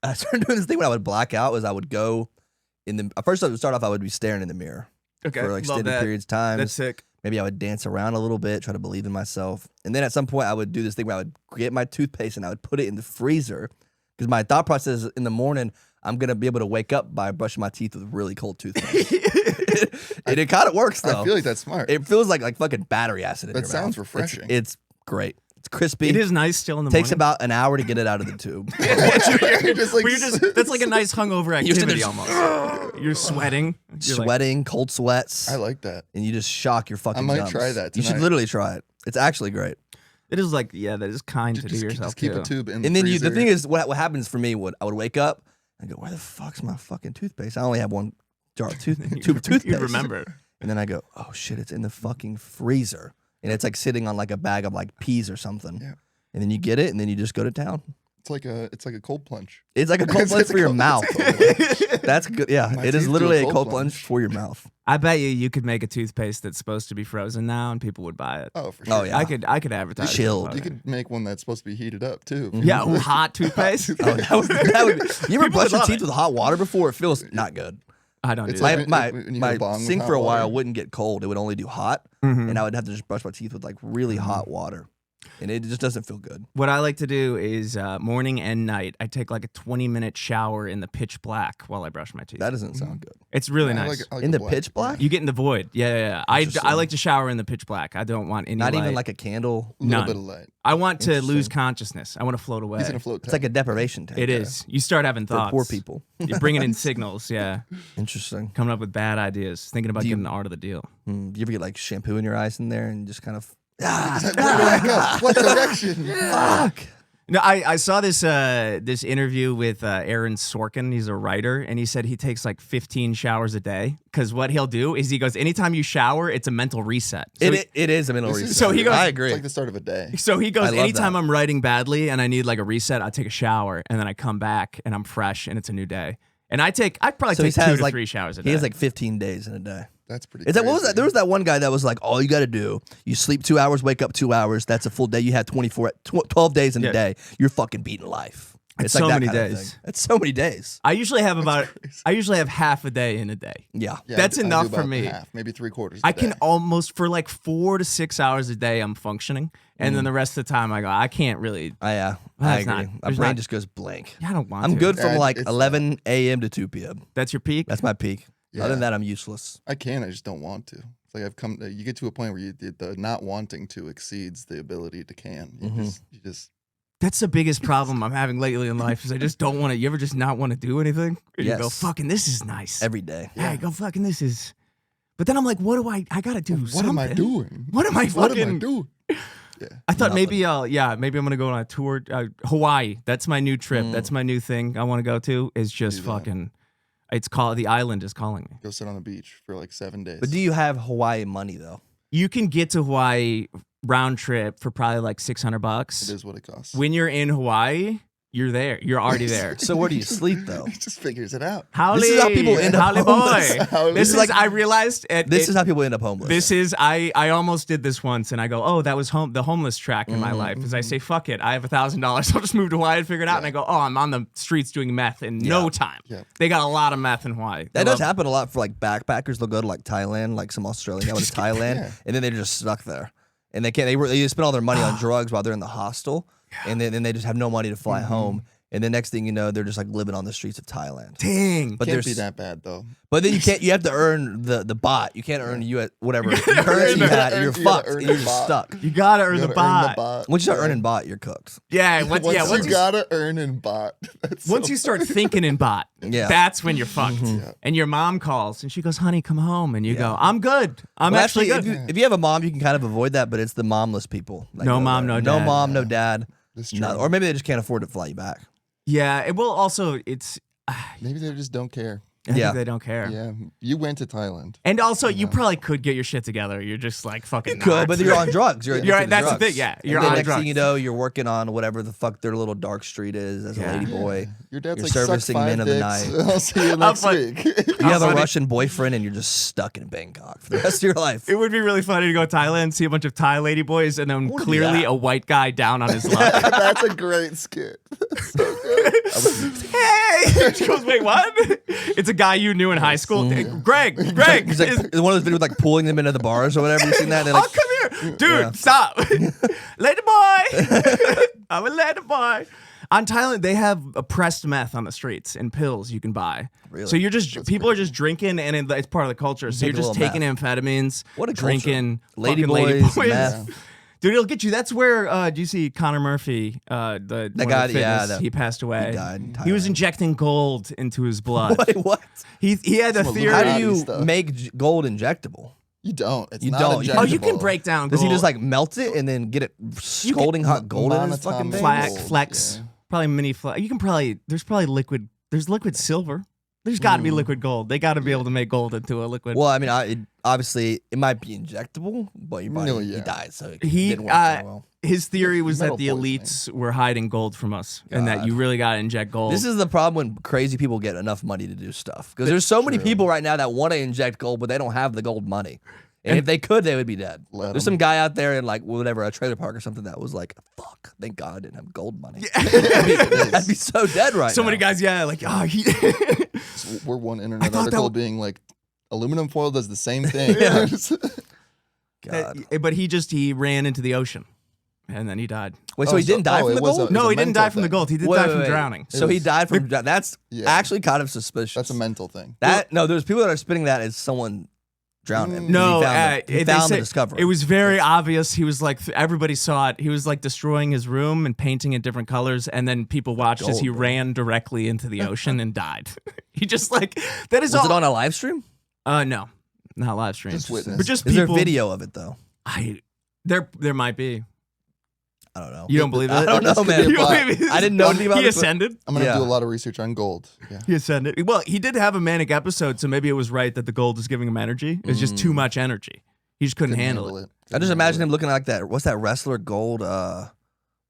I started doing this thing when I would black out. Was I would go first I would start off. I would be staring in the mirror for like extended periods of time. That's sick. Maybe I would dance around a little bit, try to believe in myself, and then at some point I would do this thing where I would get my toothpaste and I would put it in the freezer because my thought process is in the morning I'm gonna be able to wake up by brushing my teeth with really cold toothpaste. And it kind of works though. I feel like that's smart. It feels like fucking battery acid in your mouth. That sounds refreshing. It's great. It's crispy. It is nice still in the morning. Takes about an hour to get it out of the tube. That's like a nice hungover activity almost. You're sweating. Sweating, cold sweats. I like that. And you just shock your fucking I might gums. try that tonight. You should literally try it. It's actually great. It is like, that is kind to do yourself Just keep too. a tube in the And then freezer. the thing is, what happens for me, I would wake up and go, where the fuck's my fucking toothpaste? I only have one jar of tube of toothpaste. You remember. And then I go, oh shit, it's in the fucking freezer. And it's like sitting on like a bag of like peas or something. Yeah. And then you get it and then you just go to town. It's like a cold plunge. It's like a cold plunge for your mouth. That's good. Yeah, My it is teeth do literally a a cold cold plunge. plunge for your mouth. I bet you could make a toothpaste that's supposed to be frozen now and people would buy it. Oh, for sure. Oh, yeah. I could advertise. Chilled. You could make one that's supposed to be heated up too. Yeah, hot toothpaste. Oh, that would be, you ever People brush would your love teeth it. with hot water before? It feels not good. I don't do It's that. like- My when you get a bong with sink hot for a while water. wouldn't get cold. It would only do hot. Mhm. And I would have to just brush my teeth with like really hot water. And it just doesn't feel good. What I like to do is morning and night, I take like a 20-minute shower in the pitch black while I brush my teeth. That doesn't sound good. It's really I nice. like In the black. pitch black? You get in the void. Yeah. I Interesting. like to shower in the pitch black. I don't want any Not light. even like a candle. A little None. bit of light. I want to lose Interesting. consciousness. I want to float away. He's in a float It's like a deprivation tank. It is. You start having For thoughts. poor people. You're bringing in signals. Yeah. Interesting. Coming up with bad ideas. Thinking about Do you- getting the art of the deal. Do you ever get like shampoo in your eyes in there and just kind of Where do I go? What direction? fuck? No, I saw this this interview with Aaron Sorkin. He's a writer, and he said he takes like 15 showers a day because what he'll do is he goes, anytime you shower, it's a mental reset. So, It is a mental This is- reset. So he goes- I It's agree. like the start of a day. so he goes, I love anytime that. I'm writing badly and I need like a reset, I take a shower, and then I come back and I'm fresh, and it's a new day. And I probably So take he 2 has to like 3 showers a day. He has like 15 days in a day. That's pretty. It's like what was crazy. that? There was that one guy that was like, all you got to do, you sleep 2 hours, wake up 2 hours. That's a full day. You have 12 days in Yeah. a day. You're fucking beating life. It's like so that many kind of days. thing. It's so many days. I usually have half a day in a day. Yeah. Yeah, That's I do enough for about me. Half, maybe 3/4. I can almost for like 4 to 6 hours a day I'm functioning, and then the rest of the time I go, I can't really. I That's agree. not- My there's brain not- just goes blank. I don't want I'm to. good from Yeah, like it's- 11 a.m. to 2 p.m. That's your peak. That's my peak. Yeah. Other than that, I'm useless. I can. I just don't want to. It's like I've come. You get to a point where the not wanting to exceeds the ability to can. You just. That's the biggest problem I'm having lately in life is I just don't want to. You ever just not want to do anything? And You go, Yes. fucking, this is nice. Every day. Yeah, I go, fucking, this is. But then I'm like, what do I gotta do What something. am I doing? What am I What fucking? am I doing? Yeah. I thought Nothing. maybe I'm gonna go on a tour. Hawaii. That's my new trip. That's my new thing I want to go to. Is just Do that. fucking. It's called the island is calling me. Go sit on the beach for like 7 days. But do you have Hawaii money though? You can get to Hawaii round trip for probably like It $600. is what it costs. When you're in Hawaii, you're there. You're already there. So where do you sleep though? He just figures it out. Howley, This is how people end up Howley homeless. boy. Howley. This is like- I realized. This is how people end up homeless. This is I almost did this once, and I go, oh, that was the homeless track in my life. As I say, fuck it, I have $1,000. I'll just move to Hawaii and figure it out. And I go, oh, I'm on the streets doing meth in no time. Yeah. They got a lot of meth in Hawaii. That I does love- happen a lot for like backpackers. They'll go to like Thailand, like some Australian guy went to Thailand, yeah. and then they're just stuck there, and they can't. They spend all their money on drugs while they're in the hostel, and then they just have no money to fly home. And the next thing you know, they're just like living on the streets of Thailand. Dang. But Can't there's be that bad though. But then you can't. You have to earn the baht. You can't earn US whatever gotta earn currency you the- had. You're you gotta fucked. earn You're the just baht. stuck. You gotta earn You the gotta earn baht. baht. Once you start earning baht, you're cooked. Yeah, Once once you gotta earn in baht. That's once so- you start thinking in baht, Yeah. that's when you're fucked. Yeah. And your mom calls and she goes, honey, come home. And you go, I'm good. I'm Well, actually if good. you have a mom, you can kind of avoid that. But it's the momless people. that No go mom, there. no dad. No mom, no dad. That's true. Or maybe they just can't afford to fly you back. Yeah, it will also, it's, Maybe they just don't care. I Yeah. think they don't care. Yeah. You went to Thailand. And also, you probably could get your shit together. You're just like fucking. Could, not. but you're on drugs. You're You're right, addicted to that's the drugs. thing, yeah, And you're then on next drugs. thing you know, you're working on whatever the fuck their little dark street is as Yeah. a lady boy. Your dad's You're like, suck servicing 5 men of the dicks. night. I'll see you next fun- week. You have a funny. Russian boyfriend and you're just stuck in Bangkok for the rest of your life. It would be really funny to go to Thailand, see a bunch of Thai lady boys, and then wanna do clearly that. a white guy down on his luck. That's a great skit. That's so good. Hey, She goes, wait, what? It's a guy you knew in high school. Greg. He's like one of those videos like pulling them into the bars or whatever. You seen that? And they're Oh, like, come here. Dude, stop. Lady boy. I'm a lady boy. On Thailand, they have a pressed meth on the streets and pills you can buy. Really? So people are just drinking, and it's part of the culture. So you're Take a just little taking amphetamines, What a drinking, lady fucking lady boys, boys. meth. Dude, it'll get you. That's where do you see Connor Murphy? The guy, he passed away. He died in He was Thailand. injecting gold into his blood. Wait, what? He had a Some theory. How do Illuminati you stuff. make gold injectable? You don't. It's You not don't. injectable. Oh, you can break down gold. Does he just like melt it and then get it scalding hot gold in his fucking monatomic veins? gold, flex. yeah. Probably mini flex. You can probably. There's probably liquid. There's liquid silver. There's got to be liquid gold. They got to be able to make gold into a liquid. Well, I mean, obviously it might be injectable, but you probably No, he yeah. died, so it He, didn't work very well. His theory was that Metal the poisoning. elites were hiding gold from us, and that God. you really got to inject gold. This is the problem when crazy people get enough money to do stuff. Because there's so many people right now that want to inject gold, but they don't have the gold money. And if they could, they would be dead. Let There's 'em. some guy out there in like whatever a trailer park or something that was like, "Fuck, thank God I didn't have gold money." I'd be so dead right so now. many guys, like, oh, he. So we're one internet thought that article w- being like, aluminum foil does the same thing. God. But he ran into the ocean, and then he died. Wait, so he didn't die from it the was gold? a No, he didn't mental die from the thing. gold. He did Wait, die wait, from wait. drowning. So he was- died from that's Yeah. actually kind of suspicious. That's a mental thing. No, there's people that are spinning that as someone drowned him. No, he found they the say- discovery. It was very obvious. He was like, everybody saw it. He was like destroying his room and painting it different colors, and then people watched as he Gold, bro. ran directly into the ocean and died. He just like that is Was all. it on a live stream? No, not live stream. Just witness. but just Is there people. video of it though? There might be. I don't know. You don't believe it? I don't know, This could man. be a You bot. believe it? I didn't know anything about He this, but- ascended. I'm gonna Yeah. do a lot of research on gold. Yeah. He ascended. Well, he did have a manic episode, so maybe it was right that the gold was giving him energy. It was just too much energy. He just couldn't handle it. I just imagine him looking like that. What's that wrestler? Gold.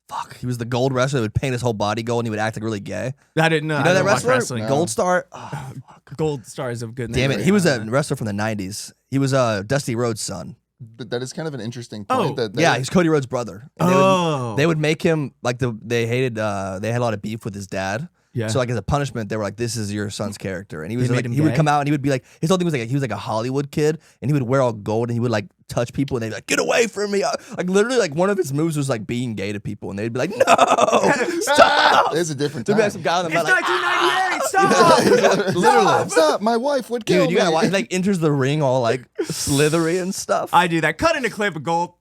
Fuck. He was the gold wrestler that would paint his whole body gold and he would act like really gay. I didn't know. You know I that don't watch wrestler? wrestling. No. Gold Star. Oh, Gold stars of good. damn name. it. He was a wrestler from the '90s. He was Dusty Rhodes' son. But that is kind of an interesting Oh, point. That Yeah, he's Cody Rhodes' brother. And Oh. they would make him like they had a lot of beef with his dad. Yeah. So like as a punishment, they were like, "This is your son's character," and he was They like, made him he would gay? come out and he would be like, his whole thing was like he was like a Hollywood kid, and he would wear all gold and he would like touch people and they'd be like, "Get away from me!" Like literally, like one of his moves was like being gay to people, and they'd be like, "No, stop!" There's a different There'd time. be like some guy on the It's back, like, 1998. Stop. Literally, stop! My wife would kill dude, you me. gotta watch. He, like enters the ring all like slithery and stuff. I do that. Cut in a clip of gold.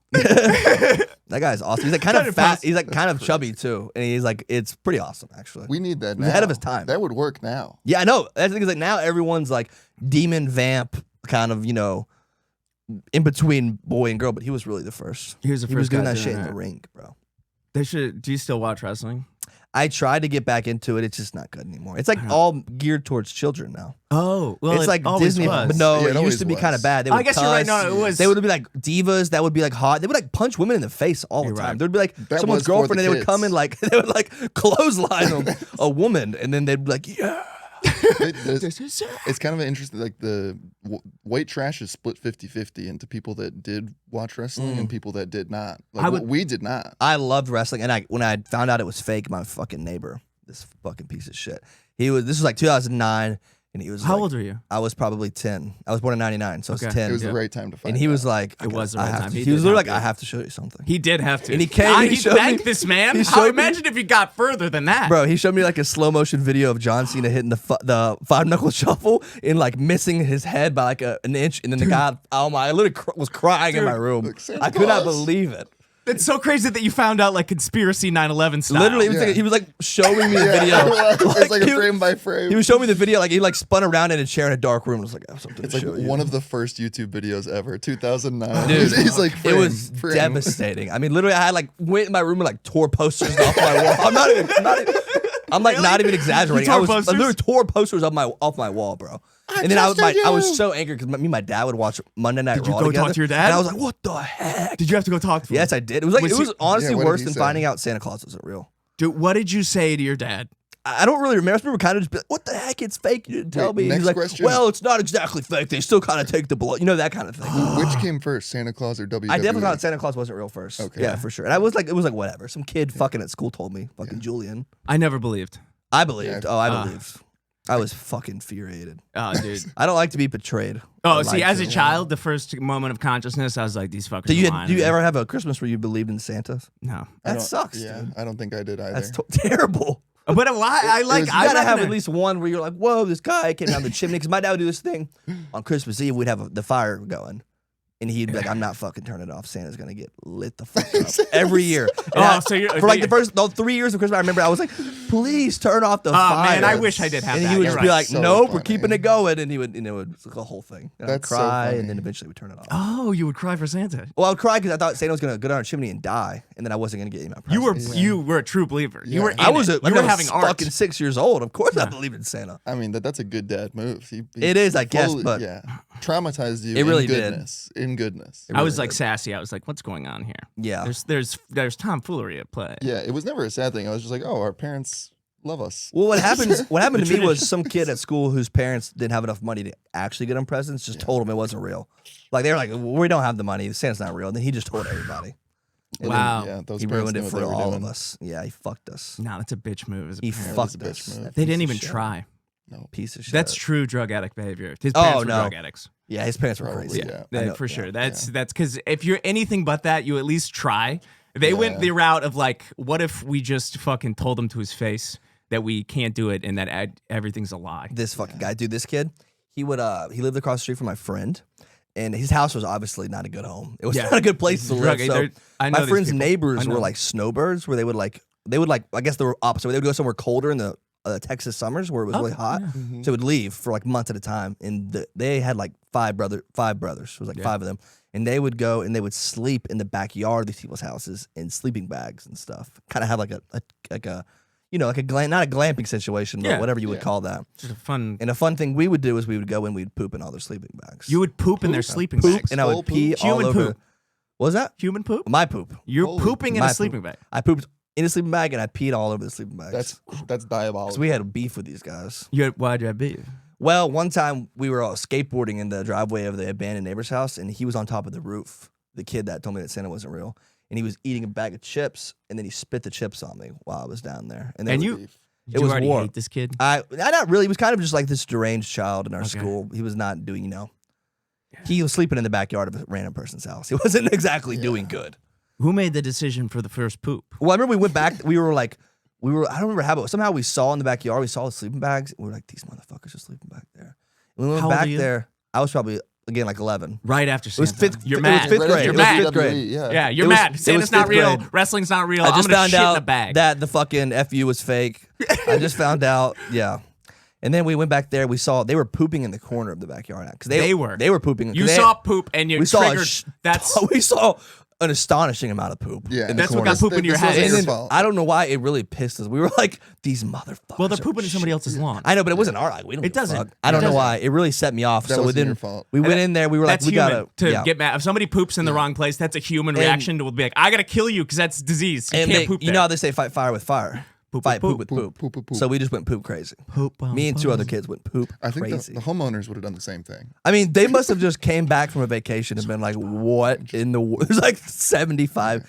That guy's awesome. He's like kind Kind of of fat. post- He's like kind of chubby too, and he's like it's pretty awesome actually. We need that He was now. ahead of his time. That would work now. Yeah, I know. That's the thing is like now everyone's like demon vamp kind of, in between boy and girl, but he was really the first. He was the He was first doing guy that doing shit in that. the ring, bro. They should. Do you still watch wrestling? I tried to get back into it. It's just not good anymore. It's like all geared towards children now. Oh, well, It's like Disney, Was. but no, Yeah, it it used always to be kind of was. bad. They I would guess you're right. cuss. No, it was. They would be like divas that would be like hot. They would like punch women in the face all the You're time. right. There'd be like That someone's was for girlfriend, the and they would kids. come in like they would like clothesline a woman, and then they'd be like, "Yeah." It's kind of an interesting, like the white trash is split 50-50 into people that did watch wrestling and people that did not. Like we did not. I loved wrestling, and when I found out it was fake, my fucking neighbor, this fucking piece of shit, this was like 2009, and he was How like, old are you? I was probably 10. I was born in 99, so I Okay. was 10. It was the right time to find and he was out. like, It was the I right have time. to- He He was did literally have like, to. I have to show you something. He did have to. And he came and he showed thanked me- this man. he showed me- Imagine if he got further than that. Bro, he showed me like a slow motion video of John Cena hitting the five knuckle shuffle and like missing his head by like an inch, and then the guy, oh my, I literally was crying in my room. Like Santa I could not Claus. believe it. It's so crazy that you found out like conspiracy 9/11 style. Literally, he was like showing me the video. It's like a he- frame by frame. He was showing me the video, like he like spun around in a chair in a dark room. I was like, I have something It's to like show you. one of the first YouTube videos ever, 2009. Dude, he's like, it was frame. devastating. I mean, literally, I had like went in my room and like tore posters off my wall. I'm not even exaggerating. You tore I posters? literally tore posters off my wall, bro. And then I was so angry because me and my dad would watch Monday Night Did you Raw go together, talk to your dad? And I was like, what the heck? Did you have to go talk to him? Yes, I did. It was like Was it was he- honestly Yeah, what did worse he than say? finding out Santa Claus wasn't real. Dude, what did you say to your dad? I don't really remember. I just remember kind of just be like, what the heck? It's fake. You didn't tell Wait, me. next He's like, question. well, it's not exactly fake. They still kind of take the blood. You know, that kind of thing. Which came first, Santa Claus or WWE? I definitely thought Santa Claus wasn't real first. Okay. Yeah, for sure. And I was like, it was like whatever. Some kid fucking at school told me. Fucking Julian. I never believed. I believed. Yeah. Oh, I believed. I was fucking infuriated. Oh, dude. I don't like to be betrayed. Oh, see, as a child, the first moment of consciousness, I was like, these fuckers. Do you ever have a Christmas where you believed in Santa? No. That sucks. Yeah, dude. I don't think I did either. That's terrible. But why? You gotta have at least one where you're like, whoa, this guy came down the chimney. Because my dad would do this thing on Christmas Eve. We'd have the fire going. And he'd be like, I'm not fucking turning it off. Santa's going to get lit the fuck up every year. For like the first 3 years of Christmas, I remember I was like, please turn off the fire. Man, I wish I did have and that. And he would just be like, So nope, funny. we're keeping it going. And he would, it was like a whole thing. And I'd That's so cry, funny. and then eventually we'd turn it off. Oh, you would cry for Santa. Well, I would cry because I thought Santa was going to go down our chimney and die. And then I wasn't going to get him my presents. You were a true believer. You were. I was having art. fucking 6 years old. Of course, I believed in Santa. I mean, that's a good dad move. It is, I guess, but yeah, traumatized you. It really in goodness, did. In goodness. I was like sassy. I was like, what's going on here? Yeah. There's tomfoolery at play. Yeah, it was never a sad thing. I was just like, oh, our parents love us. Well, what happened to me was some kid at school whose parents didn't have enough money to actually get him presents. Just told him it wasn't real. Like they were like, we don't have the money. Santa's not real. And then he just told everybody. And Wow. Then, yeah, those He parents ruined knew it what for they were all doing. of us. Yeah, he fucked us. No, that's a bitch move. As a He parent. fucked That is a us. bitch move. That They piece didn't of even shit. try. No. Piece of shit. That's true drug addict behavior. His parents were Oh, no. drug addicts. Yeah, his parents were Probably, crazy. yeah. I know, For yeah. sure. That's because if you're anything but that, you at least try. They went the route of like, what if we just fucking told him to his face that we can't do it and that everything's a lie? This fucking guy, dude. This kid, he lived across the street from my friend, and his house was obviously not a good home. It was not a good place to live. So I know my these friend's people. neighbors were like snowbirds, where they would like I guess they were opposite. They would go somewhere colder in the Texas summers where it was really hot, so they would leave for like months at a time. And they had like five brothers. It was like five of them, and they would go and they would sleep in the backyard of these people's houses in sleeping bags and stuff. Kind of have like a not a glamping situation, but whatever you would call that. Just a fun. And a fun thing we would do is we would go and we'd poop in all their sleeping bags. You would poop in their sleeping bags. And I would pee all Human over. poop. What was that? Human poop? My poop. You're pooping in My a sleeping bag. I pooped in a sleeping bag and I peed all over the sleeping bags. That's diabolical. Because we had a beef with these guys. Why'd you have beef? Well, one time we were all skateboarding in the driveway of the abandoned neighbor's house, and he was on top of the roof. The kid that told me that Santa wasn't real, and he was eating a bag of chips, and then he spit the chips on me while I was down there. And then You it was already war. hate this kid? I not really. He was kind of just like this deranged child in our school. He was not doing, he was sleeping in the backyard of a random person's house. He wasn't exactly doing good. Who made the decision for the first poop? Well, I remember we went back. I don't remember how, but somehow we saw in the backyard, we saw the sleeping bags. And we were like, these motherfuckers are sleeping back there. And we went How old back are you? there. I was probably, again, like 11. Right after Santa. was fifth- You're it was mad. fifth grade. You're It was mad. fifth grade. Yeah. You're It was- mad. it Santa's was not fifth real. grade. Wrestling's not real. I I'm just gonna found shit in out a bag. that the fucking FU was fake. I just found out, yeah. And then we went back there. We saw they were pooping in the corner of the backyard because they were pooping. You saw poop and you triggered. We saw an astonishing amount of poop. Yeah. in the That's what corner. got poop in your This head. wasn't And your then, fault. I don't know why it really pissed us. We were like, these motherfuckers. Well, they're are pooping in somebody shit. else's lawn. I know, but it wasn't our. Like, we don't. It give a doesn't. fuck. I don't It know doesn't. why. It really set me off. That so wasn't then your fault. we went in there. We were like, That's we human gotta to get mad. If somebody poops in the wrong place, that's a human reaction to be like, I gotta kill you because that's disease. You And can't poop you there. know how they say fight fire with fire. Poop Fight with poop with poop. Poop, poop, poop. So we just went poop crazy. Poop on Me and two fire. other kids went poop I think crazy. the homeowners would have done the same thing. I mean, they must have just came back from a vacation and been like, "What in the world?" There's like 75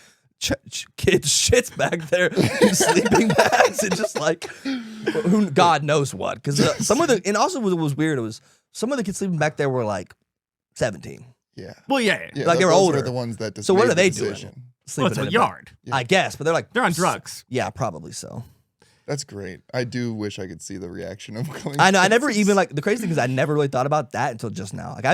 kids shits back there in sleeping bags and just like, who God knows what. Because some of the and also what was weird was some of the kids sleeping back there were like 17. Yeah. Well, yeah. Yeah, Like they were those older. Are the ones that just So what made are the they decision. doing? Well, it's Sleeping a in bed. yard. I guess, but they're like They're on drugs. Yeah, probably so. That's great. I do wish I could see the reaction of going. I know. I never even like the crazy thing is I never really thought about that until just now. Like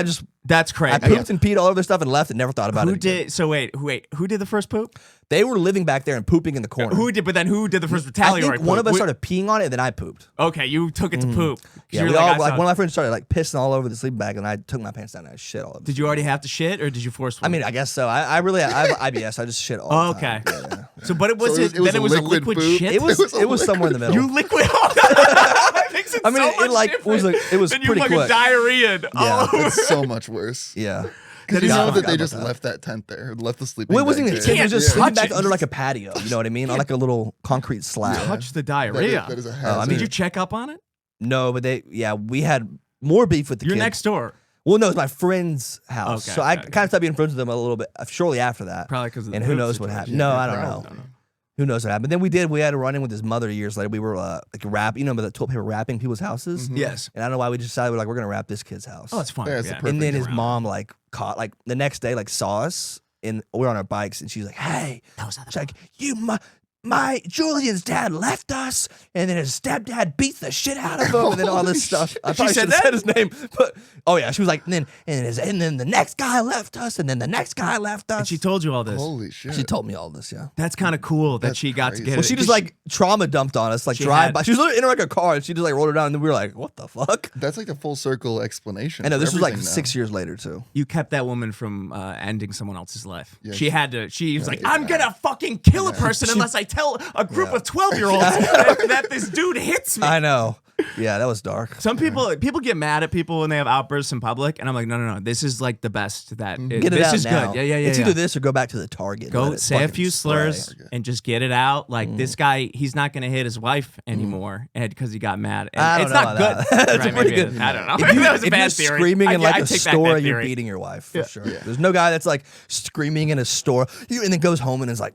That's crazy. I pooped and peed all over their stuff and left and never thought about it. Who again. did? So wait. Who did the first poop? They were living back there and pooping in the corner. Who did? But then who did the first I retaliatory? think one poop? of us started peeing on it, and then I pooped. Okay, you took it to poop. 'Cause Yeah, you're we all I like saw- one of my friends started like pissing all over the sleeping bag, and I took my pants down and I shit all over. Did you already have to shit, or did you force? I mean, I guess so. I have IBS. I just shit all Oh, the time. okay. Yeah, yeah. So, but it was it was then it was a liquid poop? shit. It was somewhere in the middle. You liquid. That makes it I mean, so it much like different it was than you pretty fucking quick. diarrhea. Yeah. It's so much worse. Yeah. Because you Yeah, I know that forgot they about just that. left that tent there, left the sleeping. Well, it wasn't bag even a there. tent. It was just touch sleeping back it. under like a patio. You know what I mean? On like a little concrete slab. Touch the That is- diarrhea. that is a I hazard. mean- Did you check up on it? No, but we had more beef with the You're kid. next door. Well, no, it's my friend's house. Okay, So I okay. kind of stopped being friends with them a little bit shortly after that. Probably because of the And who poop knows what situation. happened? No, I don't Probably. know. Who knows what happened? Then we had a run in with his mother years later. We were like wrapping, the toilet paper wrapping people's houses. Yes. And I don't know why we decided we're gonna wrap this kid's house. Oh, it's fun. Yeah, it's the perfect And then his around. mom caught the next day saw us and we're on our bikes and she's like, "Hey," she's like, my Julian's dad left us, and then his stepdad beat the shit out of him, and then all this stuff. I probably should have said his name, but oh yeah, she was like, and then the next guy left us, and then the next guy left us. And she told you all this. Holy shit. She told me all this, yeah. That's kind of cool that That's she got to crazy. get Well, it. she just trauma dumped on us, drive by. She was literally in a car, and she just rolled her down, and then we were like, "What the fuck?" That's like the full circle explanation. I know for this was everything now. 6 years later too. You kept that woman from ending someone else's life. Yeah, she had to. She was like, yeah. "I'm gonna fucking kill a person unless I tell a group of 12-year-olds that this dude hits me." I know. Yeah, that was dark. Some people get mad at people when they have outbursts in public, and I'm like, no. This is the best. That Get it this out is now. good. Yeah. It's either this or go back to the Target. and let Go it say a fucking few slurs spray. and just get it out. This guy, he's not going to hit his wife anymore because he got mad. And I don't it's know not about good. that. That's Right, pretty maybe good. I don't know. If, That was a if bad you're theory. screaming in I a take back that store, you're theory. beating your wife for sure. There's no guy that's screaming in a store and then goes home and is like,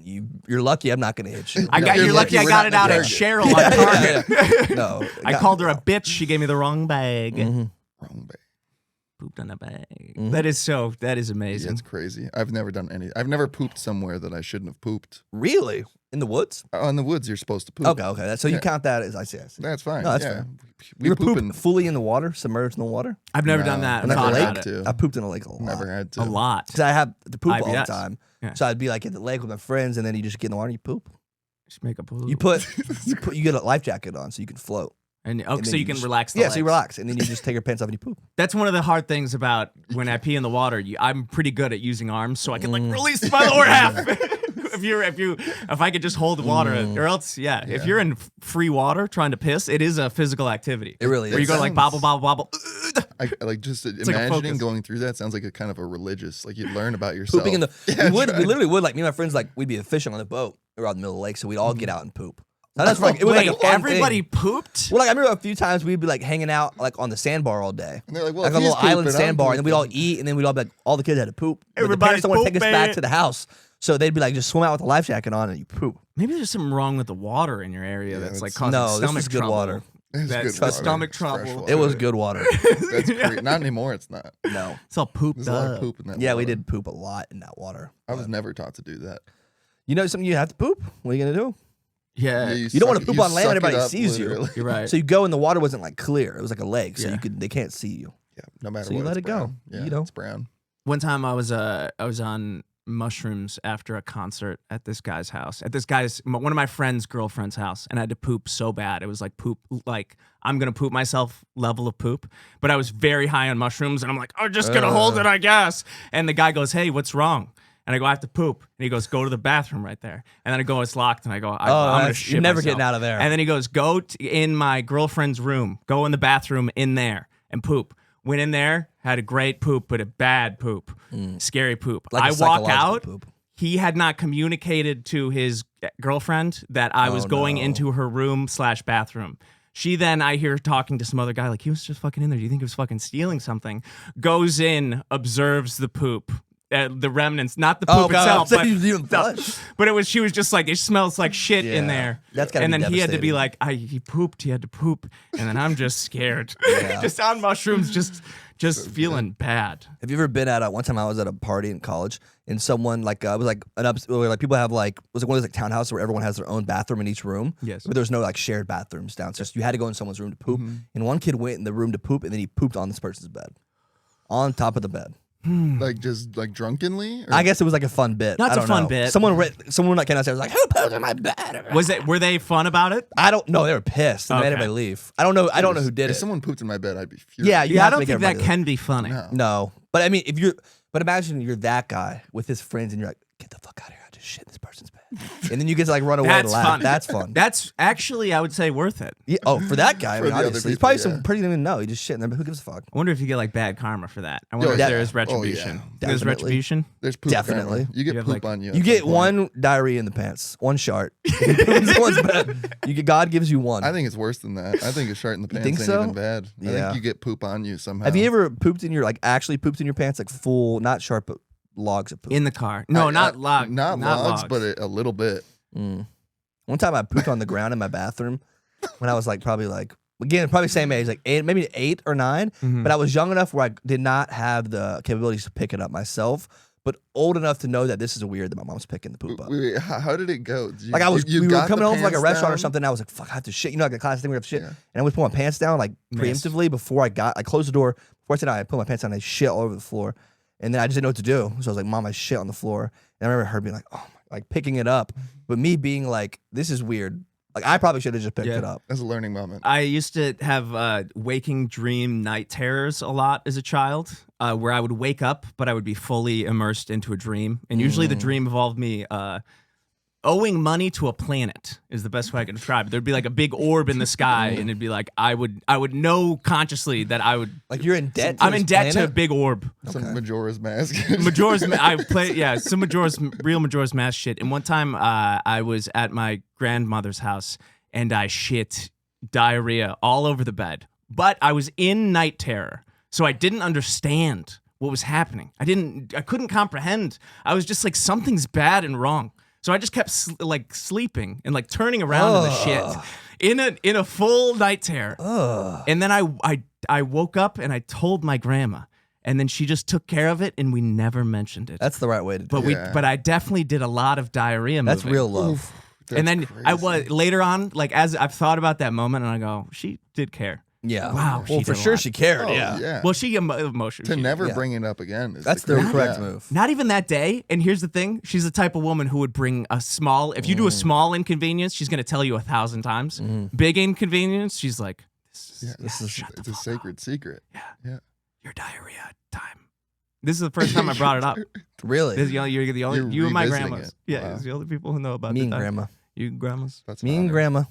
"You're lucky I'm not going to hit you." You're lucky I got it out at Cheryl on Target. No, I called her a bitch. She gave me the wrong bag. Wrong bag. Pooped on a bag. That is amazing. Yeah, it's crazy. I've never done any. I've never pooped somewhere that I shouldn't have pooped. Really? In the woods? In the woods, you're supposed to poop. Okay. So you count that as I see. That's fine. No, that's yeah. fair. We You ever pooping. poop fully in the water, submerged in the water? I've never No, done that. I've I've Never thought lake? about it. to. I pooped in a lake a lot. Never had to. A lot. Because I have to poop all the IBS. time. Yeah. So I'd be at the lake with my friends, and then you just get in the water and you poop. Just make a poop. You get a life jacket on so you can float. And then so you can just- relax the Yeah, legs. so you relax, and then you just take your pants off and you poop. That's one of the hard things about when I pee in the water. I'm pretty good at using arms, so I can release my lower half. If I could just hold the water, or else, if you're in free water trying to piss, it is a physical activity. It really is. Where you go bobble, bobble, bobble. I just like a imagining focus. going through that sounds like a kind of a religious. Like you learn about yourself. Pooping in the Yeah, we try. literally would me and my friends we'd be fishing on the boat around the middle of the lake, so we'd all get out and poop. So that's it was Wait, a fun everybody thing. pooped? Well, I remember a few times we'd be hanging out on the sandbar all day. And they're like, well, Like if a he's little island pooping, I'm sandbar, and then we'd all pooping. eat, and then we'd all be all the kids had to poop. But the Everybody's parents don't want to take us back pooping. to the house, so they'd be just swim out with a life jacket on and you poop. Maybe there's something wrong with the water in your area that's it's- causing No, this stomach was good trouble. water. It's That's good the water. stomach It's fresh trouble. water. It was good water. That's great. Not anymore. It's not. No. It's all pooped There's a lot of up. poop in that. Yeah, we water. did poop a lot in that water. I was never taught to do that. You know something you have to poop? What are you gonna do? Yeah, You don't want to suck- poop on land, suck it everybody up, sees you. literally. you're right. So you go and the water wasn't clear. It was like a lake, so Yeah. they can't see you. Yeah, no matter So you what. let it's it go. brown. Yeah, You know. it's brown. One time I was on mushrooms after a concert at this guy's house. At this guy's one of my friend's girlfriend's house, and I had to poop so bad. It was poop I'm gonna poop myself level of poop. But I was very high on mushrooms, and I'm like, I'm just gonna hold it, I guess. And the guy goes, "Hey, what's wrong?" And I go, "I have to poop." And he goes, "Go to the bathroom right there." And then I go, "It's locked." And I go, I'm gonna shit you're never myself. getting out of there. And then he goes, "Go in my girlfriend's room. Go in the bathroom in there and poop." Went in there, had a great poop, but a bad poop, scary poop. Like a I walk psychological out. poop. He had not communicated to his girlfriend that I was going into her room / bathroom. She then, I hear her talking to some other guy, he was just fucking in there. Do you think he was fucking stealing something? Goes in, observes the poop. The remnants, not the poop itself, so you even flush. but it was. She was just it smells like shit in Yeah. there. That's gotta and be then he had to be devastating. he pooped. He had to poop, and then I'm just scared, just on mushrooms, just feeling bad. Have you ever been at one time I was at a party in college and someone it was an up where people have was it one of those townhouses where everyone has their own bathroom in each room? Yes. But there's no shared bathrooms downstairs. You had to go in someone's room to poop. And one kid went in the room to poop and then he pooped on this person's bed. On top of the bed. Just drunkenly. Or? I guess it was a fun bit. That's I a don't fun know. bit. Someone came downstairs was like, "Who pooped in my bed?" Were they fun about it? I don't know. They were pissed. And they made Okay. everybody leave. I don't know. I don't know who did If it. someone pooped in my bed, I'd be furious. Yeah, you Yeah, I have to don't make think that everybody can be funny. No. No. But I mean, but imagine you're that guy with his friends and you're like, "Get the fuck out of here. I just shit in this person's bed." And then you get to run away and That's laugh. fun. That's fun. That's actually, I would say, worth it. Yeah, for that guy, For the other obviously. He's people, probably yeah. some person you don't even know. He just shit in there, but who gives a fuck? I wonder if you get bad karma for that. I wonder if yeah. there is Oh, yeah. retribution. There's Definitely. retribution. There's poop. Definitely. Karma. You get You have, poop on you. You at get some point. one diarrhea in the pants, one shart. You poop in someone's bed. God gives you one. I think it's worse than that. I think a shart in the pants think ain't so? even bad. I Yeah. think you get poop on you somehow. Have you ever pooped in your actually pooped in your pants full, not sharp, but logs of poop? In the car. No, not log. Not logs, but a little bit. One time I pooped on the ground in my bathroom when I was like probably same age, like 8, maybe 8 or 9. But I was young enough where I did not have the capabilities to pick it up myself, but old enough to know that this is weird that my mom's picking the poop up. Wait, how did it go? We were coming home from like a restaurant or something. And I was like, fuck, I have to shit. You know, like the classic thing we have to shit. And I would put my pants down like preemptively before I closed the door. Before I said I put my pants down, I shit all over the floor. And then I just didn't know what to do. So I was like, Mom, I shit on the floor. And I remember her being like, oh, like picking it up. But me being like, this is weird. Like I probably should have just picked it up. That's a learning moment. I used to have waking dream night terrors a lot as a child, where I would wake up, but I would be fully immersed into a dream. And usually the dream involved me owing money to a planet is the best way I can describe it. There'd be like a big orb in the sky, and it'd be like I would know consciously that I would like you're in debt. I'm in debt to a big orb. Some Majora's Mask. I play some real Majora's Mask shit. And one time I was at my grandmother's house and I shit diarrhea all over the bed. But I was in night terror, so I didn't understand what was happening. I couldn't comprehend. I was just like, something's bad and wrong. So I just kept sleeping and like turning around in the shit in a full night terror. And then I woke up and I told my grandma, and then she just took care of it, and we never mentioned it. That's the right way to do it. But I definitely did a lot of diarrhea. That's real love. Oof, and then crazy. I was later on, like as I've thought about that moment, and I go, she did care. Yeah. Wow. Well, for sure she cared. Well, she emotionally. To never bring it up again. That's the correct move. Not even that day. And here's the thing: she's the type of woman who would bring a small. If you do a small inconvenience, she's gonna tell you 1,000 times. Big inconvenience, she's like, it's a sacred secret. Yeah. Your diarrhea time. This is the first time I brought it up. Really? You're the only. You and my revisiting grandmas. it. Yeah, Wow. it's the only people who know about Me and the grandma. You grandmas. That's Me and honor. grandma.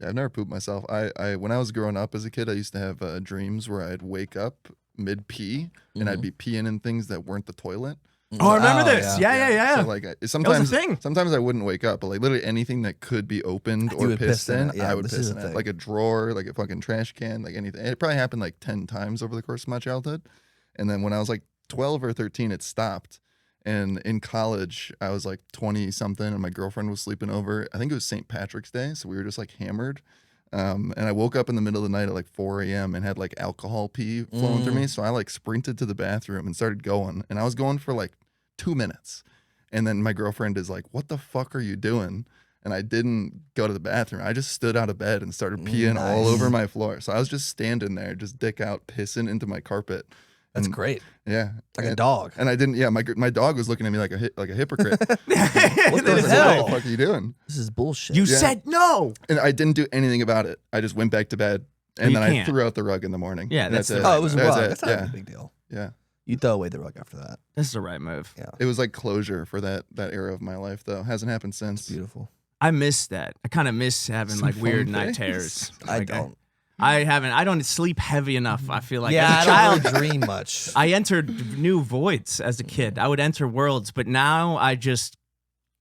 Yeah, I've never pooped myself. I when I was growing up as a kid, I used to have dreams where I'd wake up mid pee and I'd be peeing in things that weren't the toilet. Oh, I remember this. Yeah. So like sometimes, a thing. sometimes I wouldn't wake up, but like literally anything that could be opened or pissed in, I would piss in it. Like a drawer, like a fucking trash can, like anything. It probably happened like 10 times over the course of my childhood. And then when I was like 12 or 13, it stopped. And in college, I was like 20 something, and my girlfriend was sleeping over. I think it was St. Patrick's Day, so we were just like hammered. And I woke up in the middle of the night at like 4 a.m. and had like alcohol pee flowing through me. So I like sprinted to the bathroom and started going. And I was going for like 2 minutes. And then my girlfriend is like, "What the fuck are you doing?" And I didn't go to the bathroom. I just stood out of bed and started peeing all over my floor. So I was just standing there, just dick out, pissing into my carpet. That's great. Yeah, Like a dog. And I didn't. Yeah, my dog was looking at me like a hypocrite. What the What the hell? fuck are you doing? This is bullshit. You said no. And I didn't do anything about it. I just went back to bed, and You then I can't. threw out the rug in the morning. Yeah, And that's it. Oh, it was a rug. It. That's not Yeah, a big deal. yeah. You throw away the rug after that. This is the right move. Yeah. It was like closure for that era of my life, though. Hasn't happened since. Beautiful. I miss that. I kind of miss having Some like weird fun night things. terrors. I Like, don't. I don't sleep heavy enough. I feel like Yeah, as a I child, don't really dream much. I entered new voids as a kid. I would enter worlds, but now I just,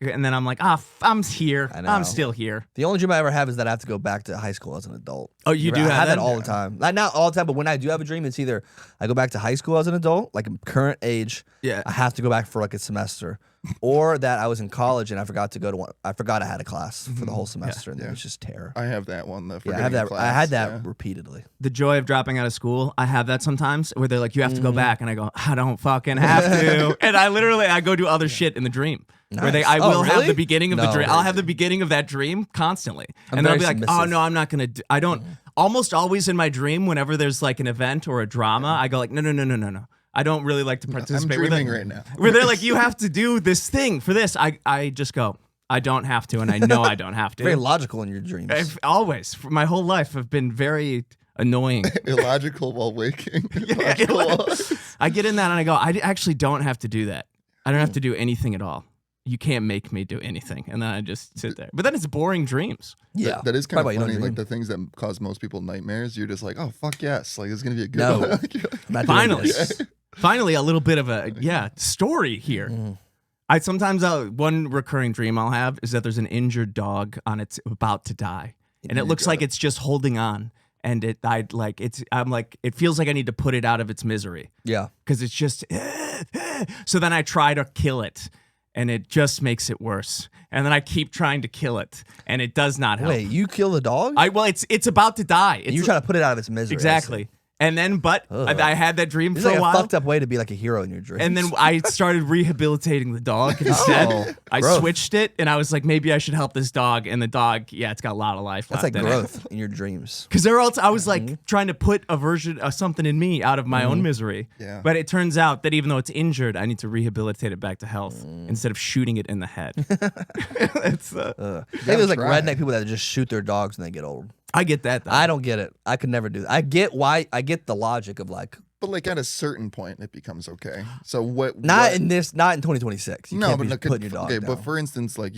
and then I'm like, I'm here. I know. I'm still here. The only dream I ever have is that I have to go back to high school as an adult. Oh, you do I have have that? all the time. Not all the time, but when I do have a dream, it's either I go back to high school as an adult, like current age. Yeah. I have to go back for like a semester, or that I was in college and I forgot to go to one. I forgot I had a class for the whole semester, and it was just terror. I have that one. Yeah, I have that. I had that repeatedly. The joy of dropping out of school, I have that sometimes where they're like, you have to go back. And I go, I don't fucking have to. And I go do other shit in the dream. Where Nice. I will have really? the beginning of the No. dream. I'll have the beginning of that dream constantly. I'm And then I'll be very like, submissive. oh no, I'm not going to, I don't, almost always in my dream, whenever there's like an event or a drama, I go like, no. I don't really like to I'm participate with dreaming it. right now. Where they're like, you have to do this thing for this. I just go, I don't have to, and I know I don't have to. Very logical in your dreams. Always, for my whole life, I've been very annoying. Illogical while waking. Illogical while- I get in that and I go, I actually don't have to do that. I don't have to do anything at all. You can't make me do anything. And then I just sit there. But then it's boring dreams. Yeah, That is kind Probably of why you funny. don't Like dream. the things that cause most people nightmares, you're just like, oh fuck yes, like it's gonna be a good No. one. I'm not doing Finally. this. Finally, a little bit of a story here. I sometimes one recurring dream I'll have is that there's an injured dog on its about to die. And it looks like it's just holding on. And it feels like I need to put it out of its misery. Yeah. Because it's just so then I try to kill it. and it just makes it worse. And then I keep trying to kill it, and it does not help. Wait, you kill the dog? Well, it's about to die. And you're trying to put it out of its misery. Exactly. And then, I had that dream It's for like a while. a fucked up way to be like a hero in your dreams. And then I started rehabilitating the dog instead. I growth. switched it, and I was like, maybe I should help this dog. And the dog, it's got a lot of life That's left like in growth in your dreams. Because I was like trying to put a version of something in me out of my own misery. Yeah. But it turns out that even though it's injured, I need to rehabilitate it back to health instead of shooting it in the head. It's, Maybe there's like redneck people that just shoot their dogs when they get old. I get that, though. I don't get it. I could never do that. I get the logic of like. But like at a certain point, it becomes okay. So Not in 2026. You no, can't but be like, putting your dog down. But for instance, like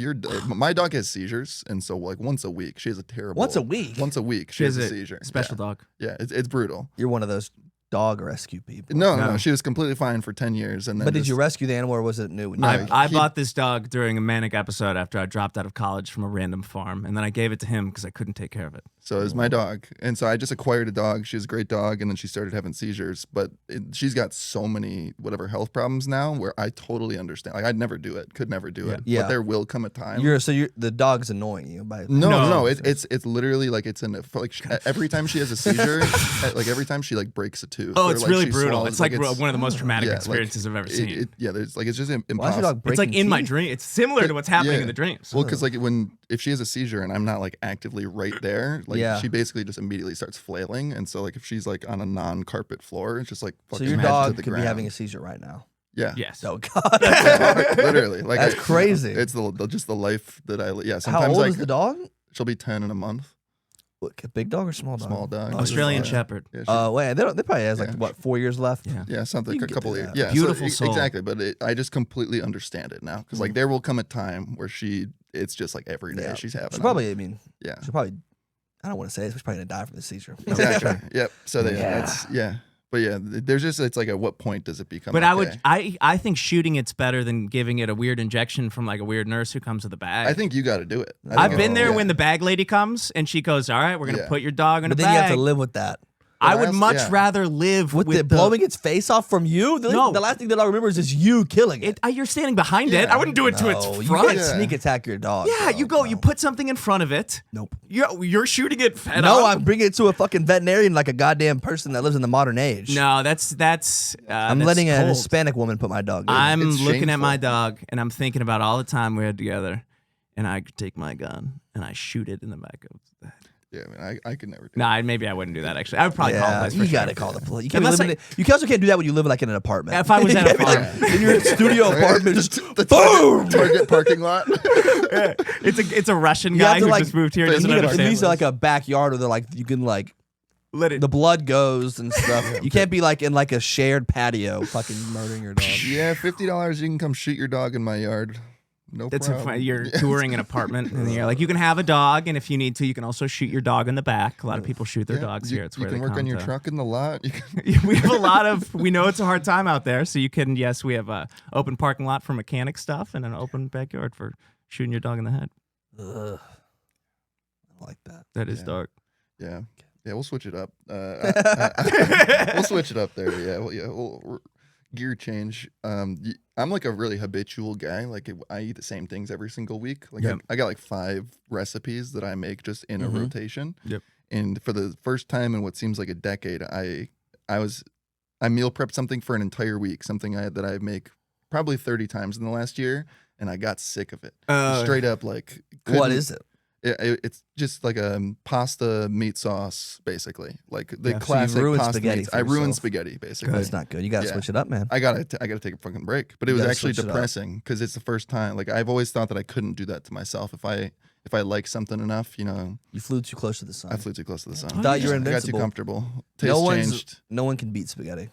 my dog has seizures, and so like once a week, she has a terrible. Once a week? Once a week, she has a seizure. Special dog. Yeah, it's brutal. You're one of those dog rescue people. No, she was completely fine for 10 years, and then. But did you rescue the animal, or was it new? I bought this dog during a manic episode after I dropped out of college from a random farm, and then I gave it to him because I couldn't take care of it. So it was my dog, and so I just acquired a dog. She was a great dog, and then she started having seizures. But she's got so many health problems now, where I totally understand. Like I'd never do it, could never do it. Yeah. But there will come a time. The dog's annoying you by No. It's literally like every time she has a seizure, like every time she like breaks a tooth. Oh, or, it's like, really she brutal. swallows, It's like one of the most traumatic experiences I've ever seen. It's just impossible. Why is your dog It's like breaking in my teeth? dream. It's similar to what's happening in the dreams. Well, because like if she has a seizure and I'm not like actively right there, like she basically just immediately starts flailing, and so like if she's like on a non-carpet floor, it's just like So fucking your head to dog the could ground. be having a seizure right now. Yeah. Yes. Oh God. Literally, like That's crazy. It's just the life that I. Yeah. How Sometimes old like is the dog? she'll be 10 in a month. What, a big dog or small dog? Small dog. Australian Yeah. Shepherd. Yeah, she- Wait, they probably has like what 4 years left. Yeah. yeah, something You a can get couple to of that. years. Yeah, Beautiful soul. Exactly, but I just completely understand it now because like there will come a time where it's just like every day she's having. She'll probably. I mean, Yeah. she'll probably. I don't want to say it. She's probably gonna die from the seizure. Exactly. Yep. So Yeah. but yeah, there's just it's like at what point does it become? But okay? I think shooting it's better than giving it a weird injection from like a weird nurse who comes with a bag. I think you got to do it. I've been there when the bag lady comes and she goes, "All right, we're gonna put your dog in But a then bag." you have to live with that. I would much rather live With it blowing its face off from you. The last thing that I remember is you killing it. You're standing behind it. I wouldn't do it to its You front. can't sneak attack your dog. Yeah, you go. You put something in front of it. Nope. You're shooting it. Head No, on. I'm bringing it to a fucking veterinarian like a goddamn person that lives in the modern age. No, that's. I'm that's letting a cold. Hispanic woman put my dog down. I'm It's looking at shameful. my dog and I'm thinking about all the time we had together, and I could take my gun and I shoot it in the back of the head. Yeah, I mean, I could never do Nah, maybe I wouldn't do that. Actually, I would probably call the police. For you sure. gotta call the police. You can't Unless live in it. You also can't do that when you live like in an apartment. If I was at a farm. in your studio apartment, just the boom. Target parking lot. It's a Russian You guy have to who like just moved here. you Doesn't need at understand. least like a backyard where they're like you can like Let it. the blood goes and stuff. You can't be like in like a shared patio, fucking murdering your dog. Yeah, $50 you can come shoot your dog in my yard. No That's problem. funny. You're touring an apartment, and you're like, you can have a dog, and if you need to, you can also shoot your dog in the back. A lot of people shoot their dogs here. It's you where can they work on come your to. truck in the lot. You can, We have a lot of. We know it's a hard time out there, so you can. Yes, we have a open parking lot for mechanic stuff, and an open backyard for shooting your dog in the head. Ugh. I don't like that. That is dark. yeah, we'll switch it up. We'll switch it up there. Yeah, we'll gear change. I'm like a really habitual guy. Like I eat the same things every single week. Like I got like 5 recipes that I make just in a rotation. Yep. And for the first time in what seems like a decade, I meal prepped something for an entire week. Something that I make probably 30 times in the last year, and I got sick of it. Straight up, like What is it? It's just like a pasta meat sauce, basically, like the So you classic ruined pasta spaghetti meats. for I ruined yourself. spaghetti, basically. That's not good. You gotta Yeah. switch it up, man. I gotta take a fucking break. But it You was gotta actually switch it up. depressing because it's the first time. Like I've always thought that I couldn't do that to myself if I like something enough. You know, You flew too close to the sun. I flew too close to the sun. Thought you were I got too invincible. comfortable. Taste changed. No one can beat spaghetti.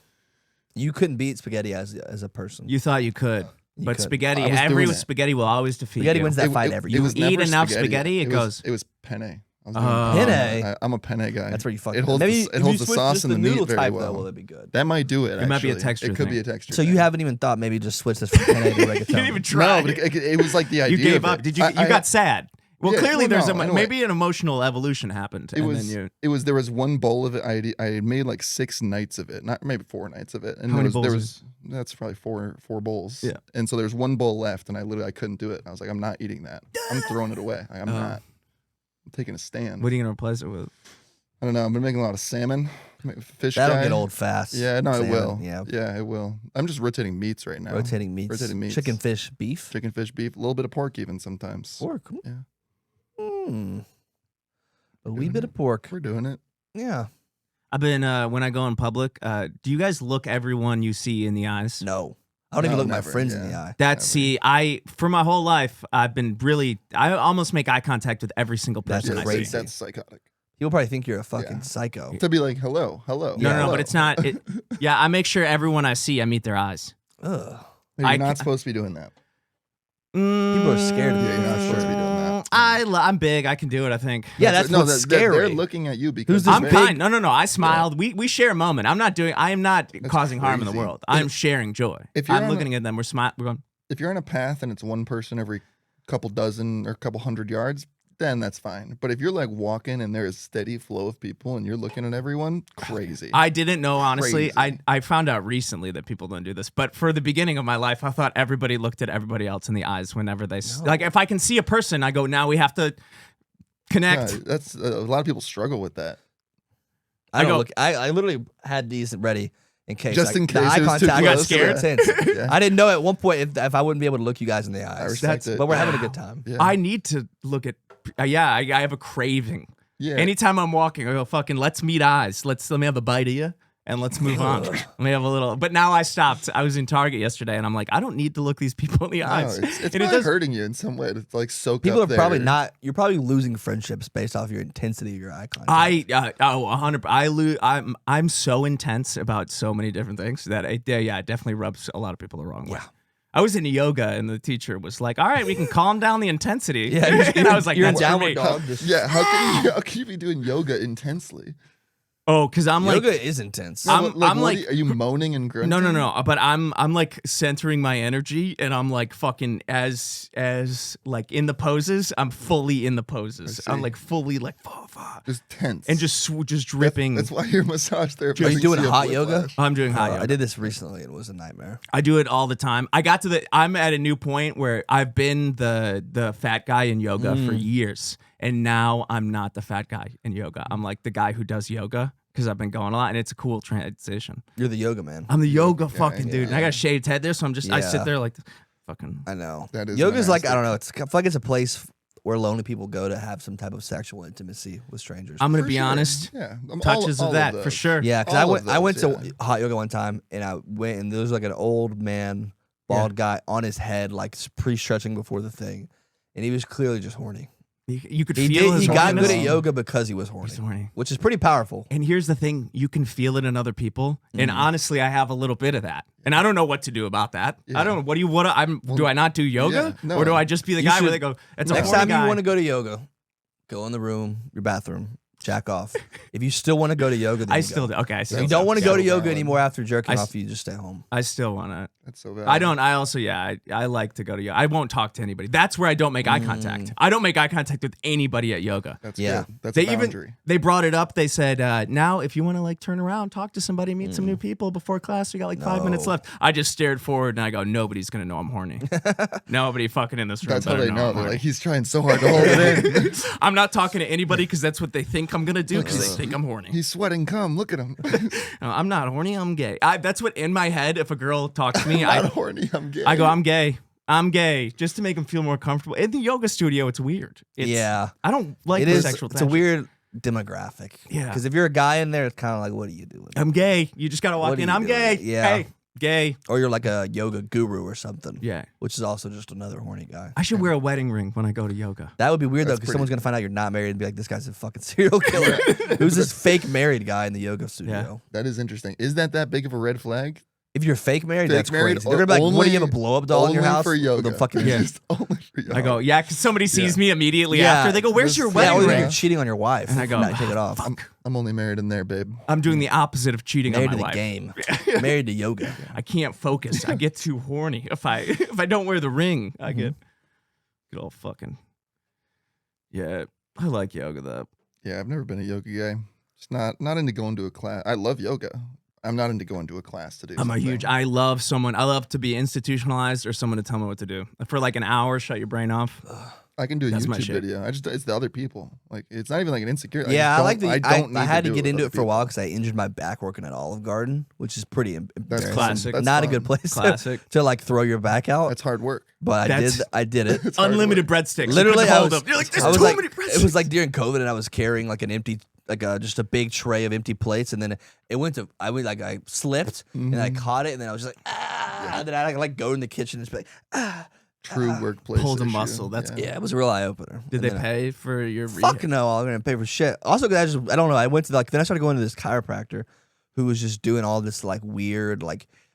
You couldn't beat spaghetti as a person. You thought you could, but could. spaghetti. I was Every doing it. spaghetti will always defeat Spaghetti you. wins that fight every It year. was eat never enough spaghetti, it goes- It was penne. I was Oh. doing Penne? I'm a penne guy. That's where you fucking. It holds Maybe the, it holds the sauce and the meat noodle very type well. though. Will it be good? That might do it. It might be a actually. texture It could thing. be a texture. So you thing. haven't even thought maybe just switch this from penne to You rigatoni. didn't even try. No, but it was like the idea. You gave of up. it. Did you? You I- got sad. Well, clearly there's anyway. maybe an emotional evolution happened. There was one bowl of it. I had made like 6 nights of it, not maybe 4 nights of it. And How many bowls? That's probably four bowls. Yeah. And so there's one bowl left, and I couldn't do it. And I was like, I'm not eating that. I'm throwing it away. I'm not. I'm taking a stand. What are you gonna replace it with? I don't know. I've been making a lot of salmon, fish. That'll guy. get old fast. Yeah, no, salmon, it will. Yeah, it will. I'm just rotating meats right now. Rotating meats. Chicken, fish, beef. Chicken, fish, beef. A little bit of pork even sometimes. Pork. Yeah. A wee bit of pork. We're doing it. Yeah. I've been when I go in public. Do you guys look everyone you see in the eyes? No. I don't even look my friends in the eye. For my whole life, I've been I almost make eye contact with every single person I see. That's psychotic. People probably think you're a fucking psycho. To be like, hello. No, but it's not. I make sure everyone I see, I meet their eyes. Ugh. You're not supposed to be doing that. People are scared of you. You're not supposed to be doing that. I'm big. I can do it, I think. Yeah, that's what's scary. They're looking at you because I'm fine. No. I smiled. Yeah. We share a moment. I am not causing harm in the world. I'm sharing joy. I'm looking at them. We're going. If you're on a path and it's one person every couple dozen or couple hundred yards, then that's fine. But if you're like walking and there is steady flow of people and you're looking at everyone, crazy. I didn't know, honestly. I found out recently that people don't do this. But for the beginning of my life, I thought everybody looked at everybody else in the eyes whenever they... No. Like, if I can see a person, I go, now we have to connect. Yeah, that's a lot of people struggle with that. I literally had these ready in case. Just in case. Eye contact. You got scared? Yeah. I didn't know at one point if I wouldn't be able to look you guys in the eyes. I respect it. But we're having a good time. Yeah. I need to look at... I have a craving. Yeah. Anytime I'm walking, I go, fucking, let's meet eyes. Let me have a bite of you, and let's move on. Let me have a little... But now I stopped. I was in Target yesterday, and I'm like, I don't need to look these people in the eyes. It's probably hurting you in some way. It's like soak people up are probably not... You're probably losing friendships based off your intensity of your eye contact. 100%. I'm so intense about so many different things that it definitely rubs a lot of people the wrong way. I was in yoga and the teacher was like, "All right, we can calm down the intensity." Yeah, and I was like, "You're "That's downward dog." How can you be doing yoga intensely? Oh, because I'm yoga like, is intense. I'm like, are you moaning and grunting? No. But I'm like centering my energy, and I'm like fucking as like in the poses. I'm fully in the poses. I'm like fully like just tense and just dripping. That's why you're a massage therapist. Are you doing hot yoga? I'm doing hot yoga. I did this recently. It was a nightmare. I do it all the time. I'm at a new point where I've been the fat guy in yoga for years, and now I'm not the fat guy in yoga. I'm like the guy who does yoga. Because I've been going a lot, and it's a cool transition. You're the yoga man. I'm the yoga fucking dude. And I got a shaved head there, so I'm just I sit there like fucking. I know. That is yoga's like, I don't know. I feel like it's a place where lonely people go to have some type of sexual intimacy with strangers. I'm gonna be honest. Yeah, touches of that for sure. Yeah, because I went to hot yoga one time, and I went, and there was like an old man, bald guy on his head, like pre-stretching before the thing, and he was clearly just horny. You could feel his He got horniness. good at yoga because he was horny, which is pretty powerful. And here's the thing, you can feel it in other people. And honestly, I have a little bit of that. And I don't know what to do about that. I don't know. Do I not do yoga? Or do I just be the guy where they go, that's a horny guy. Next time you want to go to yoga, go in the room, your bathroom, jack off. If you still want to go to yoga, then I still do. Okay, I still if you don't want to go to yoga anymore after jerking off, you just stay home. I still want to. That's so bad. I don't. I also, I like to go to yoga. I won't talk to anybody. That's where I don't make eye contact. I don't make eye contact with anybody at yoga. That's good. That's a boundary. They brought it up. They said, now if you want to like turn around, talk to somebody, meet some new people before class. We got like 5 minutes left. I just stared forward and I go, nobody's gonna know I'm horny. Nobody fucking in this room. That's how they know. They're like, he's trying so hard to hold it in. I'm not talking to anybody because that's what they think I'm gonna do because they think I'm horny. He's sweating cum. Look at him. No, I'm not horny. I'm gay. That's what in my head. If a girl talks to me, I'm not horny. I'm gay. I go, I'm gay. I'm gay, just to make them feel more comfortable. In the yoga studio, it's weird. I don't like the sexual tension. It's a weird demographic. Yeah. Because if you're a guy in there, it's kind of like, what are you doing? I'm gay. You just got to walk in. I'm gay. Yeah. Hey, gay. Or you're like a yoga guru or something. Yeah. Which is also just another horny guy. I should wear a wedding ring when I go to yoga. That would be weird, though, because someone's going to find out you're not married and be like, this guy's a fucking serial killer. Who's this fake married guy in the yoga studio? Yeah. That is interesting. Is that big of a red flag? If you're fake married, that's crazy. They're gonna be like, what, do you have a blow-up doll in your house? For yoga. The fucking Only for yoga. I go, because somebody sees me immediately after. They go, where's your wedding ring? You're cheating on your wife. And I go, take it off. I'm only married in there, babe. I'm doing the opposite of cheating on my wife. Married to the game. Married to yoga. I can't focus. I get too horny. If I don't wear the ring, I get all fucking... Yeah, I like yoga though. Yeah, I've never been a yoga guy. Just not into going to a class. I love yoga. I'm not into going to a class to do something. I love to be institutionalized or someone to tell me what to do. For like an hour, shut your brain off. I can do a YouTube video. It's the other people. Like, it's not even like an insecure. Yeah, I had to get into it for a while because I injured my back working at Olive Garden, which is pretty embarrassing. That's classic. That's not a good place to like throw your back out. That's hard work. But I did it. Unlimited breadsticks. Literally, you're like, there's too many breadsticks. It was like during COVID, and I was carrying like an empty, just a big tray of empty plates, and then I slipped and I caught it, and then I was just like and then I like go in the kitchen and just be like True workplace. Pulled a issue. muscle. That's it was a real eye opener. Did they pay for your? Fuck no, I'm gonna pay for shit. Also, because I don't know. I went to then I started going to this chiropractor, who was just doing all this like weird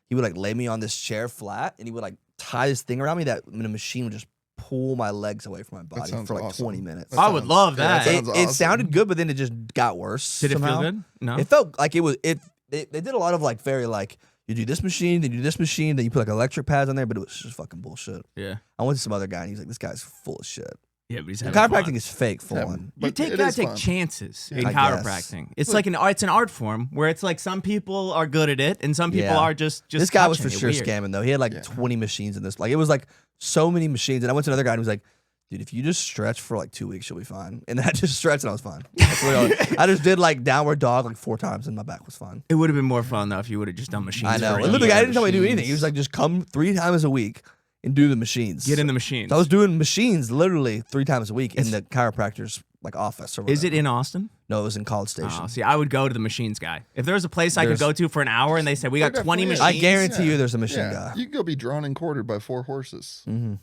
he would like lay me on this chair flat, and he would like tie this thing around me that the machine would just pull my legs away from my body for like 20 minutes. I would love that. It sounded good, but then it just got worse. Did somehow. it feel good? No. It felt like it was. They did a lot of like very like. You do this machine, then you do this machine, then you put like electric pads on there, but it was just fucking bullshit. Yeah. I went to some other guy and he's like, this guy's full of shit. Yeah, but he's chiropractic is fake, full on. You gotta take chances in chiropractic. It's like it's an art form where it's like some people are good at it and some people are just. This guy was for sure scamming though. He had like 20 machines in this. Like it was like so many machines, and I went to another guy and he was like, dude, if you just stretch for like 2 weeks, you'll be fine. And then I just stretched and I was fine. I just did like downward dog like 4 times and my back was fine. It would have been more fun though if you would have just done machines. I know. Look, I didn't tell me to do anything. He was like, just come 3 times a week and do the machines. Get in the machines. So I was doing machines literally 3 times a week in the chiropractor's like office. Or whatever. Is it in Austin? No, it was in College Station. Oh, see, I would go to the machines guy. If there was a place I could go to for an hour and they said, we got 20 machines. I guarantee you there's a machine guy. You can go be drawn and quartered by 4 horses. Mm-hmm.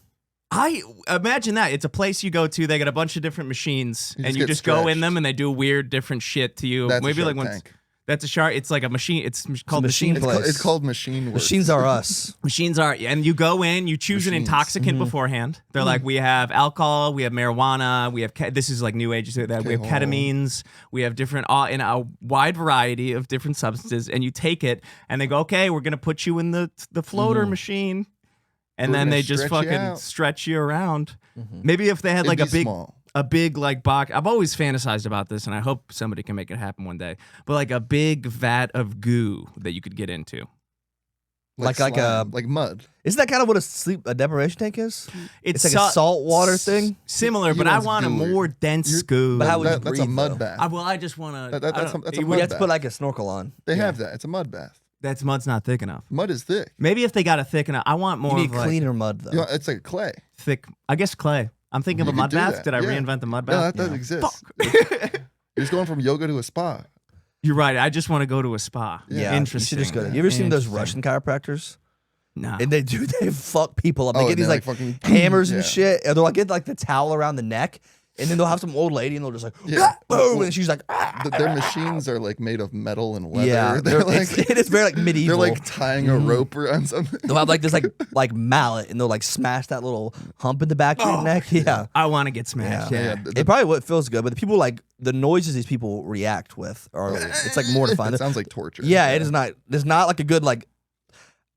I imagine that. It's a place you go to, they got a bunch of different machines, and you just go in them and they do weird different shit to you. That's maybe a like tank. That's a shark. It's like a machine. It's called machine place. It's called machine work. Machines are us. Machines are, and you go in, you choose an intoxicant beforehand. They're like, we have alcohol, we have marijuana, we have, this is like new age, we have ketamines, we have different, in a wide variety of different substances, and you take it, and they go, okay, we're going to put you in the floater machine. And then they just fucking stretch you around. Maybe if they had like a big like box. I've always fantasized about this, and I hope somebody can make it happen one day. But like a big vat of goo that you could get into, like mud. Isn't that kind of what a deprivation tank is? It's like a salt water thing. Similar, but I want a more dense goo. But how would you breathe, that's a mud bath. Well, I just want to. That's a mud bath. You have to put like a snorkel on. They have that. It's a mud bath. That's mud's not thick enough. Mud is thick. Maybe if they got it thick enough, I want more. You need cleaner mud though. It's like clay. Thick. I guess clay. I'm thinking of a mud bath. Did I reinvent the mud bath? No, that doesn't exist. You're just going from yoga to a spa. You're right. I just want to go to a spa. Yeah, interesting. You should just go. You ever seen those Russian chiropractors? No. And they fuck people up. They get these like hammers and shit. And they'll like get like the towel around the neck. And then they'll have some old lady and they'll just like, boom. And she's like, their machines are like made of metal and leather. Yeah. They're like, it's very like medieval. They're like tying a rope around something. They'll have like this like mallet and they'll like smash that little hump in the back of your neck. Yeah. I want to get smashed. Yeah. It probably feels good, but the people like the noises these people react with are it's like mortifying. It sounds like torture. Yeah, it is not. There's not like a good like.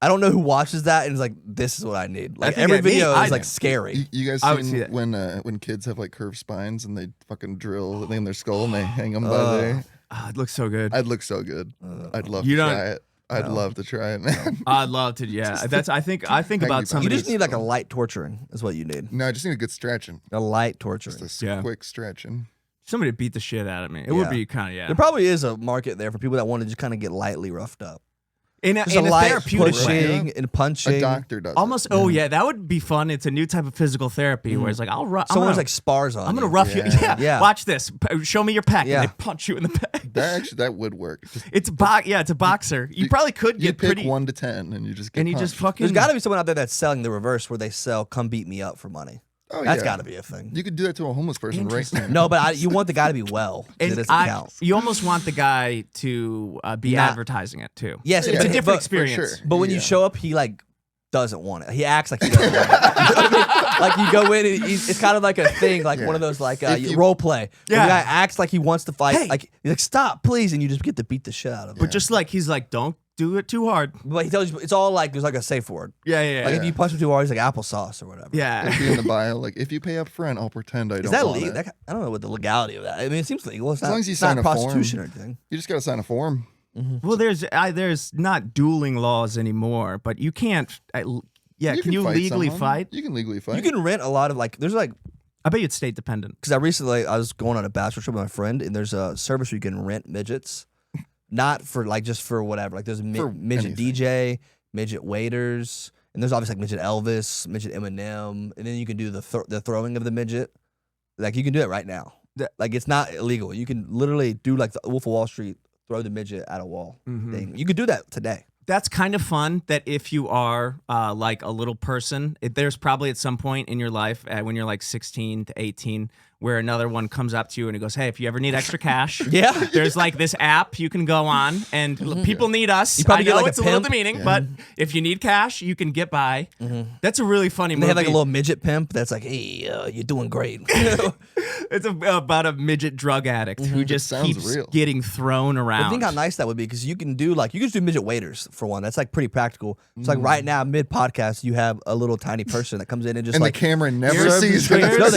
I don't know who watches that and is like, this is what I need. Like every video is like scary. You guys seen when kids have like curved spines and they fucking drill the thing in their skull and they hang them by there? It looks so good. I'd look so good. I'd love to try it. I'd love to try it, man. I'd love to. Yeah, I think about somebody. You just need like a light torturing is what you need. No, I just need a good stretching. A light torturing. Just a quick stretching. Somebody beat the shit out of me. It would be kind of There probably is a market there for people that want to just kind of get lightly roughed up. In a therapeutic pushing and punching. A doctor does almost. Oh yeah, that would be fun. It's a new type of physical therapy where it's like someone's like spars on. I'm gonna rough you. Yeah. Watch this. Show me your pec. And they punch you in the pec. That would work. It's a it's a boxer. You probably could get pick pretty 1 to 10 and you just get. And you just fucking. There's got to be someone out there that's selling the reverse where they sell "come beat me up" for money. Oh, that's got to be a thing. You could do that to a homeless person right now. No, but you want the guy to be well. You almost want the guy to be advertising it too. Yes, it's a different experience. But when you show up, he like doesn't want it. He acts like he doesn't want it. You know what I mean? Like you go in, and it's kind of like a thing, like one of those like role play. Yeah, the guy acts like he wants to fight. Like he's like, stop, please, and you just get to beat the shit out of him. But just like he's like, don't do it too hard. But he tells you it's all like there's like a safe word. Yeah. Like if you punch him too hard, it's like applesauce or whatever. Yeah. It'd be in the bio, like if you pay up front, I'll pretend I don't. Is that want legal? it. I don't know what the legality of that. I mean, it seems legal. It's As not, long as you it's sign not a form. prostitution or anything. You just gotta sign a form. Mm-hmm. Well, there's not dueling laws anymore, but you can't. Can you fight legally someone. fight? You can legally fight. You can rent a lot of like. There's like I bet you it's state dependent. because I was going on a bachelor trip with my friend, and there's a service where you can rent midgets, not for like just for whatever. Like there's a midget anything. DJ, midget waiters, and there's obviously like midget Elvis, midget Eminem, and then you can do the throwing of the midget. Like you can do it right now. Like it's not illegal. You can literally do like the Wolf of Wall Street, throw the midget at a wall thing. You could do that today. That's kind of fun. That if you are like a little person, there's probably at some point in your life when you're like 16 to 18 where another one comes up to you and he goes, hey, if you ever need extra cash, there's like this app you can go on and people need us. You probably I get know like it's a a little pimp. demeaning, but if you need cash, you can get by. That's a really funny And movie. they have like a little midget pimp that's like, hey, you're doing great. It's about a midget drug addict who just sounds keeps real. getting thrown around. I think how nice that would be because you can do like you can just do midget waiters for one. That's like pretty practical. It's like right now mid podcast you have a little tiny person that comes in and just and like the camera never Here's- sees here's- it. no,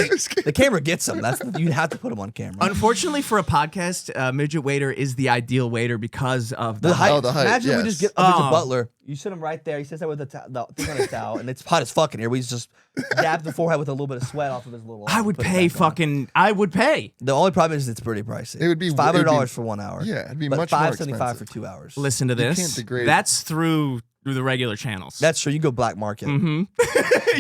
the camera gets them. You have to put them on camera. Unfortunately for a podcast, midget waiter is the ideal waiter because of The height. the height, Imagine we yes. just get a midget butler. You sit him right there. He sits there with the thing on his towel, and it's hot as fuck in here. We just dab the forehead with a little bit of sweat off of his little. I would put it pay back on. fucking. I would pay. The only problem is it's pretty pricey. It would be- $500 for 1 hour. Yeah, it'd be but much more $575 for expensive. 2 hours. Listen to You this. can't degrade- That's through the regular channels. That's true. You go black market. Mm-hmm.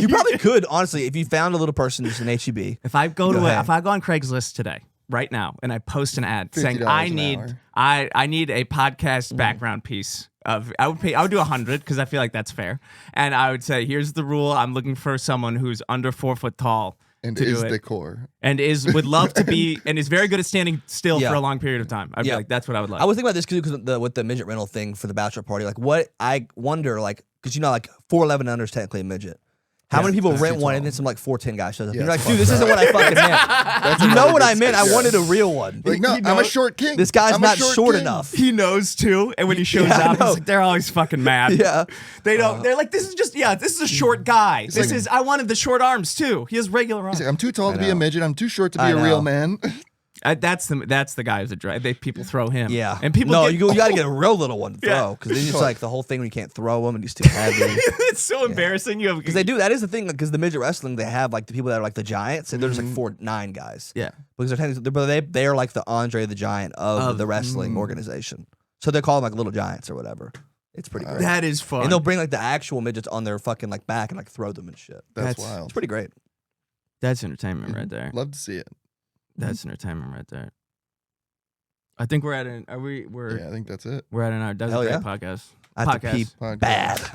You probably could honestly if you found a little person just an HEB. If I go ahead. if I go on Craigslist today, right now, and I post an ad saying $50 I an need hour. I need a podcast background piece of I would do 100 because I feel like that's fair, and I would say here's the rule: I'm looking for someone who's under 4 foot tall and to is do it. decor. And would love to be and is very good at standing still Yeah. for a long period of time. I'd be Yeah. like, that's what I would like. I was thinking about this because with the midget rental thing for the bachelor party, like what I wonder, like because like 4'11" under is technically a midget. How many people rent one and then some like 4'10" guy shows up? Yeah, You're like, fuck dude, this that. isn't what I fucking meant. You know what I meant? I wanted a real one. Like, no, I'm a short king. This guy's I'm a not short king. enough. He knows too, and when he shows Yeah, I up, know. he's like, they're always fucking mad. Yeah. They don't. They're like, this is a short guy. This like- is. I wanted the short arms too. He has regular arms. He's like, I'm too tall to be know. a midget. I'm too short to be I a real know. man. That's the guy who's a drag. People throw him. Yeah. and people. No, get, you got to get a real little one to Yeah. throw because then it's like the whole thing when you can't throw him and he's too heavy. it's so embarrassing. You have Because they do. That is the thing. Because the midget wrestling, they have like the people that are like the giants, and there's like 4'9" guys. Yeah. Because they are like the Andre the Giant of the wrestling organization. So they call them like little giants or whatever. It's pretty great. That is fun. And they'll bring like the actual midgets on their fucking like back and like throw them and shit. That's That's- wild. It's pretty great. That's entertainment right there. Love to see it. That's entertainment right there. I think we're at an. Yeah, I think that's it. We're at an hour. That's Hell a great yeah. podcast. I have to Podcast. pee Podcast. bad.